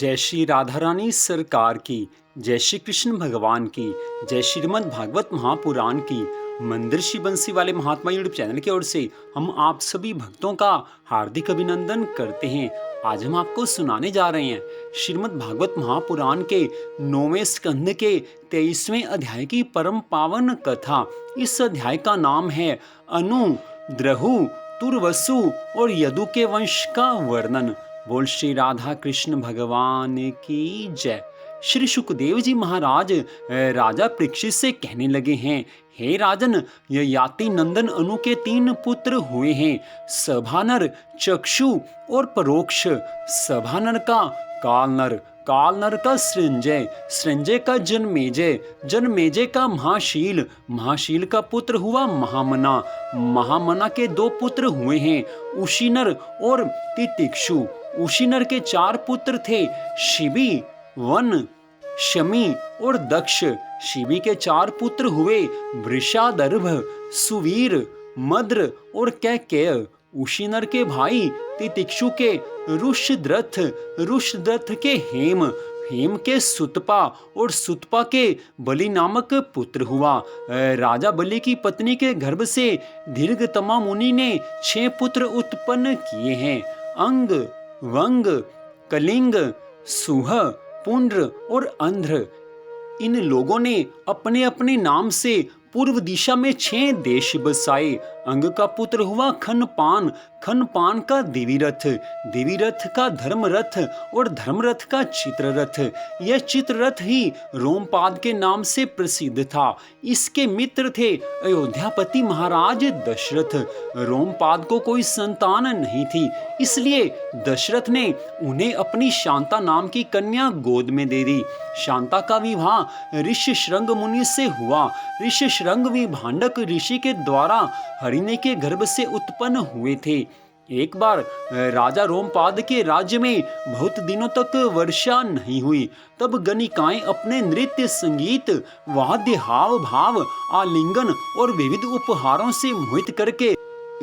जय श्री राधा रानी सरकार की, जय श्री कृष्ण भगवान की, जय श्रीमद् भागवत महापुराण की। मंदिर श्री बंसी वाले महात्मा यूट्यूब चैनल की ओर से हम आप सभी भक्तों का हार्दिक अभिनंदन करते हैं। आज हम आपको सुनाने जा रहे हैं श्रीमद् भागवत महापुराण के 9वें स्कंध के 23वें अध्याय की परम पावन कथा। इस अध्याय का नाम है अनु, द्रहु, तुर्वसु और यदु के वंश का वर्णन। बोल श्री राधा कृष्ण भगवान की जय। श्री सुखदेव जी महाराज राजा परीक्षित से कहने लगे हैं, हे राजन, ययाति नंदन अनु के 3 पुत्र हुए हैं, सभानर, चक्षु और परोक्ष। सभानर का कालनर, कालनर का सृंजय, सृंजय का जन्मेजय, जन्मेजय का महाशील, महाशील का पुत्र हुआ महामना। महामना के 2 पुत्र हुए हैं, उशीनर और तितिक्षु। उशीनर के 4 पुत्र थे, शिबी, वन, शमी और दक्ष। शिबी के 4 पुत्र हुए, वृषादर्भ, सुवीर, मद्र और कैकेय। उशीनर के भाई तितिक्षु के रुषद्रथ, रुषद्रथ के हेम, हेम के सुतपा और सुतपा के बलि नामक पुत्र हुआ। राजा बलि की पत्नी के गर्भ से दीर्घतमा मुनि ने 6 पुत्र उत्पन्न किए हैं, अंग, वंग, कलिंग, सुह, पुंड्र और अंध्र। इन लोगों ने अपने अपने नाम से पूर्व दिशा में 6 देश बसाए। अंग का पुत्र हुआ खनपान, खनपान का दिविरथ, दिविरथ का धर्मरथ और धर्मरथ का चित्ररथ। यह चित्ररथ ही रोमपाद के नाम से प्रसिद्ध था। इसके मित्र थे अयोध्यापति महाराज दशरथ। रोमपाद को कोई संतान नहीं थी, इसलिए दशरथ ने उन्हें अपनी शांता नाम की कन्या गोद में दे दी। शांता का विवाह ऋष्यशृंग मुनि से हुआ। ऋष्यशृंग भी भांडक ऋषि के द्वारा हरिणी के गर्भ से उत्पन्न हुए थे। एक बार राजा रोमपाद के राज्य में बहुत दिनों तक वर्षा नहीं हुई। तब गणिकाएं अपने नृत्य, संगीत, वाद्य, हाव भाव, आलिंगन और विविध उपहारों से मोहित करके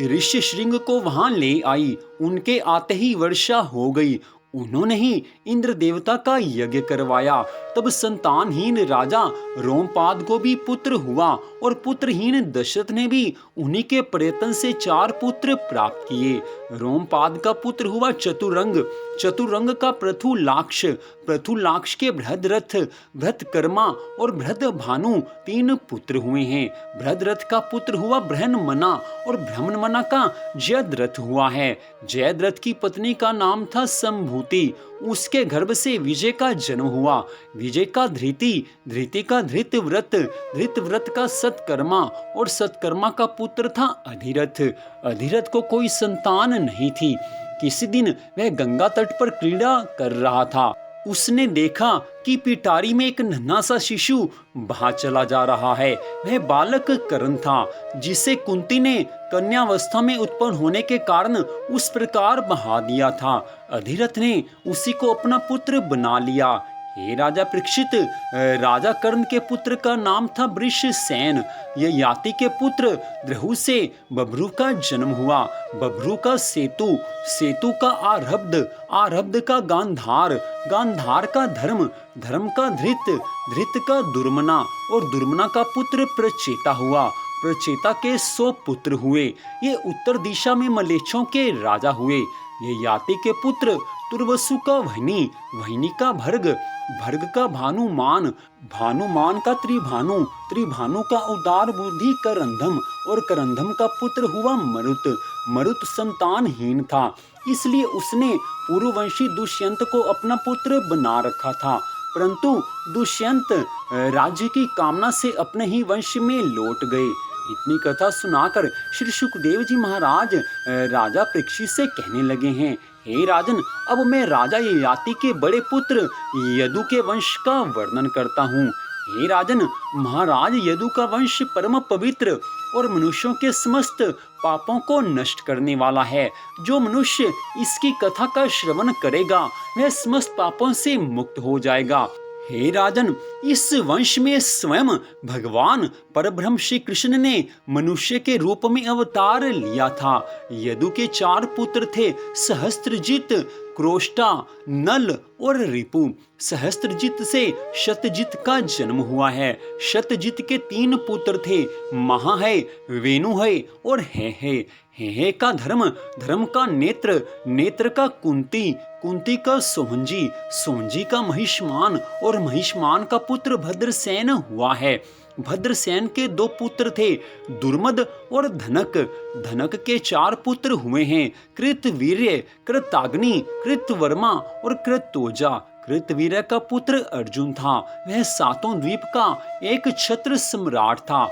ऋष्यशृंग को वहां ले आई। उनके आते ही वर्षा हो गई। उन्होंने ही इंद्र देवता का यज्ञ करवाया। तब संतानहीन राजा रोमपाद को भी पुत्र हुआ और पुत्रहीन दशरथ ने भी उन्हीं के प्रयत्न से 4 पुत्र प्राप्त किए। रोमपाद का पुत्र हुआ चतुरंग, चतुरंग का पृथुलाक्ष, पृथुलाक्ष के बृहद्रथ, बृहत्कर्मा और बृहद्भानु 3 पुत्र हुए हैं। बृहद्रथ का पुत्र हुआ बृहन्मना और ब्रह्मणमना का जयद्रथ हुआ है। जयद्रथ की पत्नी का नाम था संभूति। उसके गर्भ से विजय का जन्म हुआ। विजय का धृति, धृति का धृतव्रत, धृतव्रत का सत्कर्मा और सत्कर्मा का पुत्र था अधिरथ। अधिरथ को कोई संतान नहीं थी। किसी दिन वह गंगा तट पर क्रीड़ा कर रहा था। उसने देखा कि पिटारी में एक नन्हा सा शिशु बहा चला जा रहा है। वह बालक कर्ण था, जिसे कुंती ने कन्यावस्था में उत्पन्न होने के कारण उस प्रकार बहा दिया था। अधिरथ ने उसी को अपना पुत्र बना लिया। हे राजा परीक्षित, राजा कर्ण के पुत्र का नाम था वृषसेन। ययाति के पुत्र द्रहु से बभ्रू का जन्म हुआ। बभ्रू का सेतु, सेतु का आरब्ध, आरब्ध का गांधार, गांधार का धर्म, धर्म का धृत, धृत का दुर्मना और दुर्मना का पुत्र प्रचेता हुआ। प्रचेता के 100 पुत्र हुए। ये उत्तर दिशा में मलेच्छों के राजा हुए। ययाति के पुत्र तुर्वसु का वह्नि, वह्नि का भर्ग, भर्ग का भानुमान, भानुमान का त्रिभानु, त्रिभानु का उदार बुद्धि करंधम और करंधम का पुत्र हुआ मरुत। मरुत संतानहीन था, इसलिए उसने पूर्ववंशी दुष्यंत को अपना पुत्र बना रखा था। परंतु दुष्यंत राज्य की कामना से अपने ही वंश में लौट गए। इतनी कथा सुनाकर श्री सुखदेव जी महाराज राजा परीक्षित से कहने लगे हैं, हे राजन, अब मैं राजा ययाति के बड़े पुत्र यदु के वंश का वर्णन करता हूँ। हे राजन, महाराज यदु का वंश परम पवित्र और मनुष्यों के समस्त पापों को नष्ट करने वाला है। जो मनुष्य इसकी कथा का श्रवण करेगा वह समस्त पापों से मुक्त हो जाएगा। हे राजन, इस वंश में स्वयं भगवान परब्रह्म श्री कृष्ण ने मनुष्य के रूप में अवतार लिया था। यदु के 4 पुत्र थे, सहस्त्रजित, क्रोष्टा, नल और रिपु। सहस्त्रजित से शतजित का जन्म हुआ है। शतजित के 3 पुत्र थे, महा है, वेणु है और है का धर्म, धर्म का नेत्र, नेत्र का कुंती, कुंती का सोहंजी, सोहंजी का महिष्मान और महिष्मान का पुत्र भद्रसेन हुआ है। भद्रसेन के 2 पुत्र थे, दुर्मद और धनक। धनक के 4 पुत्र हुए हैं, कृतवीर्य, कृताग्नि, कृतवर्मा और कृतोजा। कृतवीर्य का पुत्र अर्जुन था। वह 7 द्वीप का एक छत्र सम्राट था।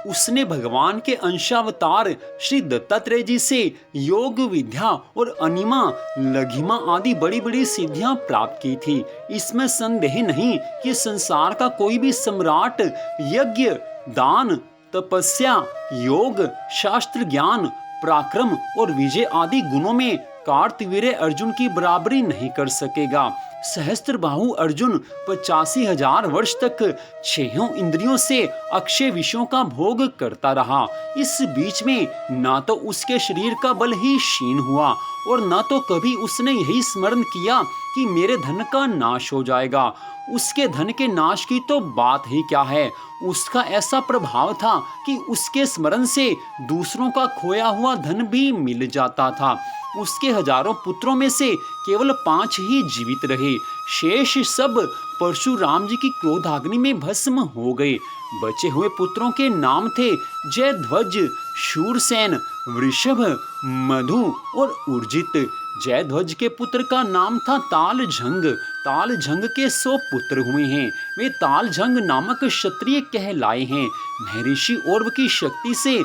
उसने भगवान के अंशावतार श्री दत्तात्रेय जी से योग विद्या और अनिमा, लघिमा आदि बड़ी बड़ी सिद्धियां प्राप्त की थी। इसमें संदेह नहीं कि संसार का कोई भी सम्राट यज्ञ, दान, तपस्या, योग, शास्त्र ज्ञान, पराक्रम और विजय आदि गुणों में कार्तवीर्य अर्जुन की बराबरी नहीं कर सकेगा। सहस्त्रबाहु अर्जुन 85,000 वर्ष तक 6 इंद्रियों से अक्षय विषयों का भोग करता रहा। इस बीच में ना तो उसके शरीर का बल ही क्षीण हुआ और ना तो कभी उसने यही स्मरण किया कि मेरे धन का नाश हो जाएगा। उसके धन के नाश की तो बात ही क्या है। उसका ऐसा प्रभाव था कि उसके स्मरण से दूसरों का खोया हुआ धन भी मिल जाता था। उसके हजारों पुत्रों में से केवल 5 ही जीवित रहे। शेष सब परशुराम जी की क्रोधाग्नि में भस्म हो गए। बचे हुए पुत्रों के नाम थे जयध्वज, शूरसेन, वृषभ, मधु और उर्जित। जयध्वज के पुत्र का नाम था तालझंग। तालझंग के 100 पुत्र हुए हैं। वे तालझंग नामक क्षत्रिय कहलाए हैं। महर्षि औरव की शक्ति से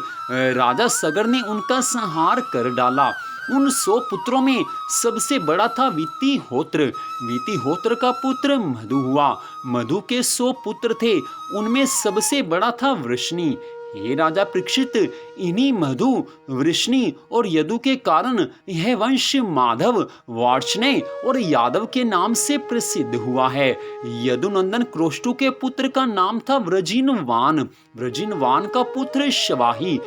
राजा सगर ने उनका संहार कर डाला। उन 100 पुत्रों में सबसे बड़ा था वितिहोत्र। वितिहोत्र का पुत्र मधु हुआ। मधु के 100 पुत्र थे, उनमें सबसे बड़ा था वृष्णि। हे राजा परीक्षित, इन्हीं मधु, वृष्णि और यदु के कारण यह वंश माधव, वार्ष्णेय और यादव के नाम से प्रसिद्ध हुआ है। यदुनंदन क्रोष्टु के पुत्र का नाम था वृजिनवान। वृजिनवान का पुत्र शवाही।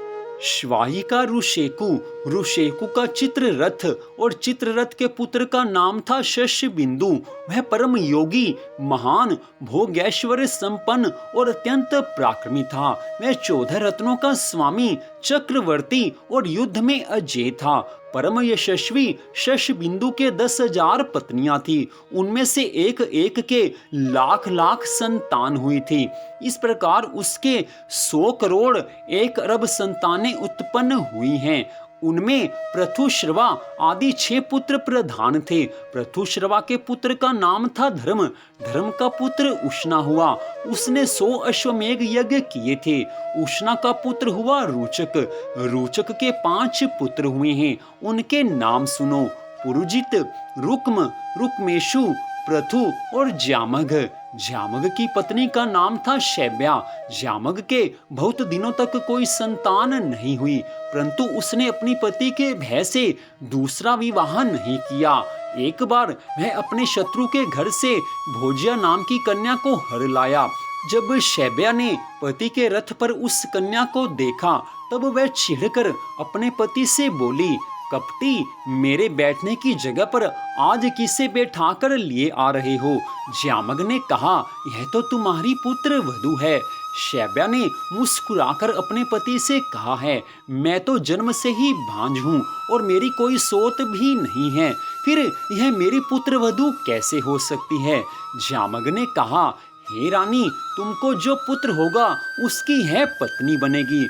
श्वाही का ऋषेकु, ऋषेकु का चित्ररथ और चित्ररथ के पुत्र का नाम था शशबिंदु। वह परम योगी, महान, भोगैश्वर्य संपन्न और अत्यंत पराक्रमी था। वह 14 रत्नों का स्वामी, चक्रवर्ती और युद्ध में अजेय था। परम यशस्वी शशबिंदु के 10,000 पत्नियां थी। उनमें से एक एक के लाख लाख संतान हुई थी। इस प्रकार उसके 100 करोड़ 1 अरब संतानें उत्पन्न हुई हैं। उनमें पृथुश्रवा आदि 6 पुत्र प्रधान थे। पृथुश्रवा के पुत्र का नाम था धर्म। धर्म का पुत्र उष्णा हुआ। उसने 100 अश्वमेघ यज्ञ किए थे। उष्णा का पुत्र हुआ रुचक। रुचक के 5 पुत्र हुए हैं। उनके नाम सुनो: पुरुजित, रुक्म, रुक्मेशु, पृथु और जामग। जामग की पत्नी का नाम था शैब्या। जामग के बहुत दिनों तक कोई संतान नहीं हुई, परंतु उसने अपनी पति के भय से दूसरा विवाह नहीं किया। एक बार वह अपने शत्रु के घर से भोजिया नाम की कन्या को हर लाया। जब शैब्या ने पति के रथ पर उस कन्या को देखा, तब वह चिढ़कर अपने पति से बोली, कपटी, मेरे बैठने की जगह पर आज किसे बैठाकर लिए आ रहे हो? जामग ने कहा, यह तो तुम्हारी पुत्र वधू है। शैब्या ने मुस्कुराकर अपने पति से कहा है, मैं तो जन्म से ही भांज हूँ और मेरी कोई सोत भी नहीं है, फिर यह मेरी पुत्र वधू कैसे हो सकती है? जामग ने कहा, हे रानी, तुमको जो पुत्र होगा उसकी है पत्नी बनेगी।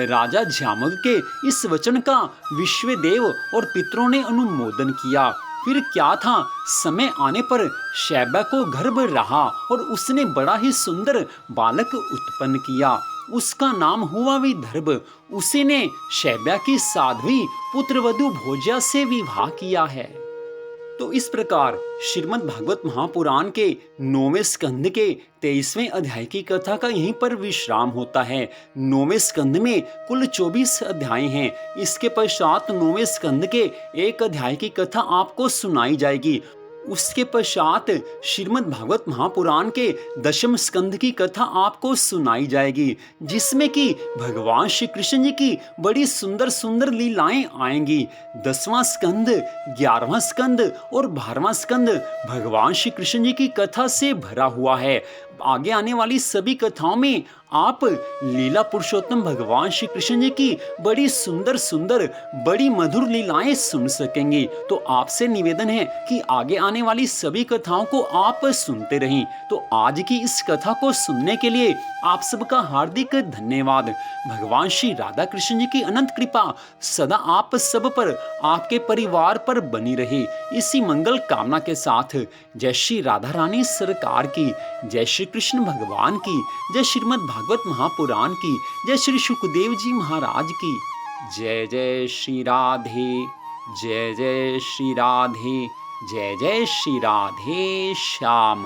राजा जामग के इस वचन का विश्वदेव और पितरों ने अनुमोदन किया। फिर क्या था, समय आने पर शैब्या को गर्भ रहा और उसने बड़ा ही सुंदर बालक उत्पन्न किया। उसका नाम हुआ विदर्भ। उसी ने शैब्या की साध्वी पुत्रवधू भोज्या से विवाह किया है। तो इस प्रकार श्रीमद् भागवत महापुराण के 9वें स्कंध के 23वें अध्याय की कथा का यहीं पर विश्राम होता है। 9वें स्कंध में कुल 24 अध्याय हैं। इसके पश्चात 9वें स्कंध के 1 अध्याय की कथा आपको सुनाई जाएगी। उसके पश्चात श्रीमद् भागवत महापुराण के दशम स्कंद की कथा आपको सुनाई जाएगी, जिसमें कि भगवान श्री कृष्ण जी की बड़ी सुंदर सुंदर लीलाएं आएंगी। 10वां स्कंद, 11वां स्कंद और 12वां स्कंद भगवान श्री कृष्ण जी की कथा से भरा हुआ है। आगे आने वाली सभी कथाओं में आप लीला पुरुषोत्तम भगवान श्री कृष्ण जी की बड़ी सुंदर सुंदर बड़ी मधुर लीलाएं सुन सकेंगे। तो आपसे निवेदन है कि आगे आने वाली सभी कथाओं को आप सुनते रहें। तो आज की इस कथा को सुनने के लिए आप सबका हार्दिक धन्यवाद। भगवान श्री राधा कृष्ण जी की अनंत कृपा सदा आप सब पर, आपके परिवार पर बनी रहे, इसी मंगल कामना के साथ जय श्री राधा रानी सरकार की, जय श्री कृष्ण भगवान की, जय श्रीमद् भागवत महापुराण की, जय श्री सुखदेव जी महाराज की। जय जय श्री राधे, जय जय श्री राधे, जय जय श्री राधे श्याम।